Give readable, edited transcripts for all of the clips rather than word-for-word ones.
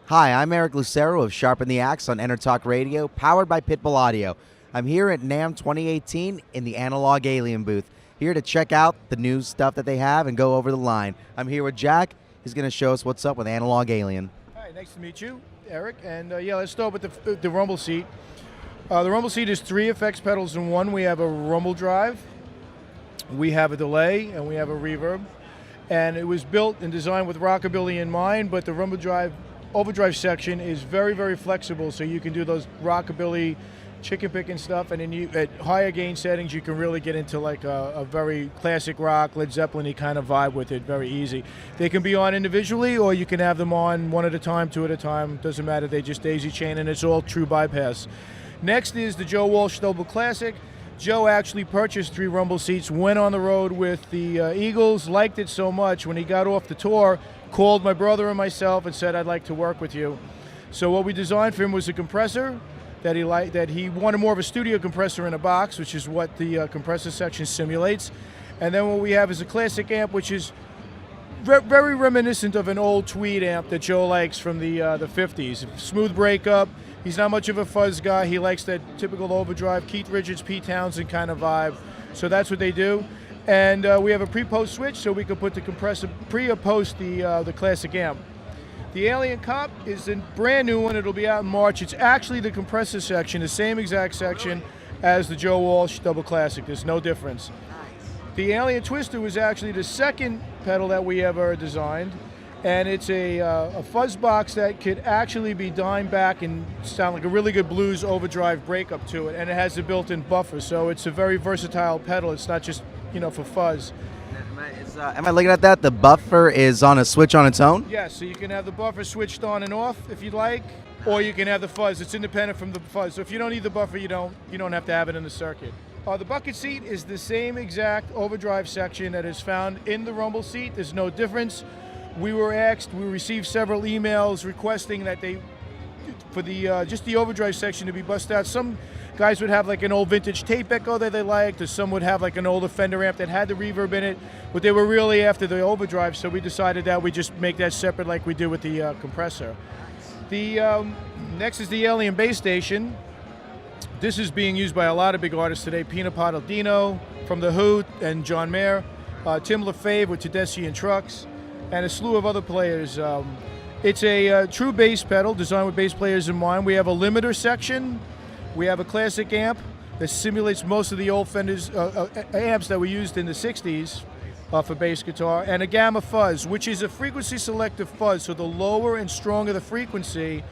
Hi, I'm Eric Lucero of Sharpen the Axe on EnterTalk Radio, powered by Pitbull Audio. I'm here at NAMM 2018 in the Analog Alien booth, here to check out the new stuff that they have and go over the line. I'm here with Jack. He's going to show us what's up with Analog Alien. Hi, nice to meet you, Eric. And yeah, let's start with the rumble seat. The rumble seat is 3 effects pedals in one. We have a rumble drive, we have a delay, and we have a reverb. And it was built and designed with rockabilly in mind, but the rumble drive overdrive section is very, very flexible, so you can do those rockabilly chicken picking stuff, and then at higher gain settings you can really get into like a very classic rock, Led Zeppelin-y kind of vibe with it, very easy. They can be on individually, or you can have them on one at a time, 2 at a time, doesn't matter, they just daisy chain, and it's all true bypass. Next is the Joe Walsh Double Classic. Joe actually purchased 3 rumble seats, went on the road with the Eagles, liked it so much, when he got off the tour, called my brother and myself and said, I'd like to work with you. So what we designed for him was a compressor that he liked, that he wanted more of a studio compressor in a box, which is what the compressor section simulates. And then what we have is a classic amp, which is very reminiscent of an old Tweed amp that Joe likes from the 50s. Smooth breakup. He's not much of a fuzz guy. He likes that typical overdrive, Keith Richards, Pete Townsend kind of vibe. So that's what they do. And we have a pre-post switch, so we can put the compressor pre or post the classic amp. The Alien Cop is a brand new one. It'll be out in March. It's actually the compressor section, the same exact section as the Joe Walsh Double Classic. There's no difference. The Alien Twister was actually the second pedal that we ever designed, and it's a fuzz box that could actually be dined back and sound like a really good blues overdrive breakup to it, and it has a built-in buffer, so it's a very versatile pedal. It's not just, you know, for fuzz. Am I looking at that? The buffer is on a switch on its own? Yes, so you can have the buffer switched on and off if you'd like, or you can have the fuzz. It's independent from the fuzz. So if you don't need the buffer, you don't have to have it in the circuit. The bucket seat is the same exact overdrive section that is found in the rumble seat. There's no difference. We received several emails requesting that for the just the overdrive section to be busted out. Some guys would have like an old vintage tape echo that they liked, or some would have like an older Fender amp that had the reverb in it, but they were really after the overdrive, so we decided that we just make that separate like we do with the compressor. The next is the Alien Bass Station. This is being used by a lot of big artists today. Pino Palladino from The Who and John Mayer, Tim LaFave with Tedeschi and Trucks, and a slew of other players. It's a true bass pedal designed with bass players in mind. We have a limiter section. We have a classic amp that simulates most of the old Fender's amps that we used in the 60s for bass guitar, and a gamma fuzz, which is a frequency selective fuzz. So the lower and stronger the frequency,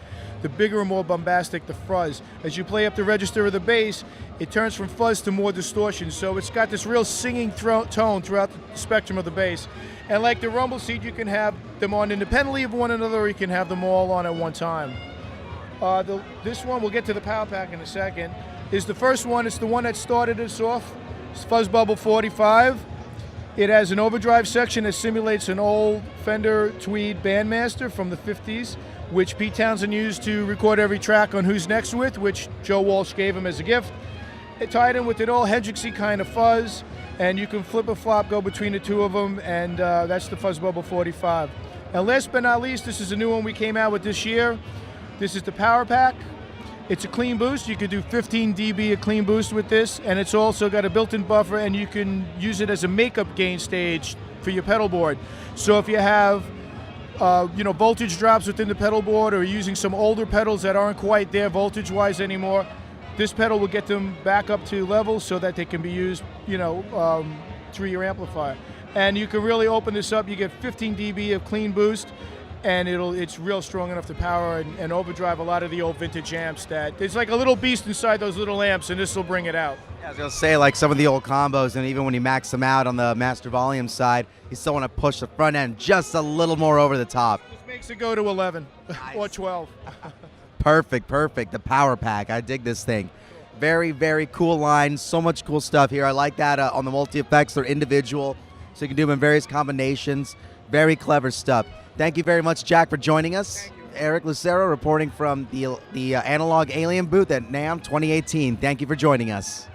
the bigger and more bombastic the fuzz. As you play up the register of the bass, it turns from fuzz to more distortion. So it's got this real singing tone throughout the spectrum of the bass. And like the rumble seat, you can have them on independently of one another, or you can have them all on at one time. This one, we'll get to the power pack in a second, is the first one. It's the one that started us off. It's Fuzz Bubble 45. It has an overdrive section that simulates an old Fender Tweed Bandmaster from the 50s, which Pete Townsend used to record every track on Who's Next With, which Joe Walsh gave him as a gift. It tied in with an old Hendrixy kind of fuzz, and you can flip a flop, go between the two of them, and that's the Fuzz Bubble 45. And last but not least, this is a new one we came out with this year. This is the power pack. It's a clean boost. You can do 15 dB of clean boost with this, and it's also got a built-in buffer, and you can use it as a makeup gain stage for your pedal board. So if you have voltage drops within the pedal board, or using some older pedals that aren't quite there voltage-wise anymore, this pedal will get them back up to level so that they can be used, through your amplifier. And you can really open this up. You get 15 dB of clean boost, and it's real strong enough to power and overdrive a lot of the old vintage amps. That it's like a little beast inside those little amps, and this will bring it out. Yeah, I was gonna say, like some of the old combos, and even when you max them out on the master volume side, you still want to push the front end just a little more over the top. This makes it go to 11 or 12. Perfect. The power pack. I dig this thing. Very, very cool line. So much cool stuff here. I like that on the multi-effects. They're individual, so you can do them in various combinations. Very clever stuff. Thank you very much, Jack, for joining us. Eric Lucero reporting from the Analog Alien booth at NAMM 2018. Thank you for joining us.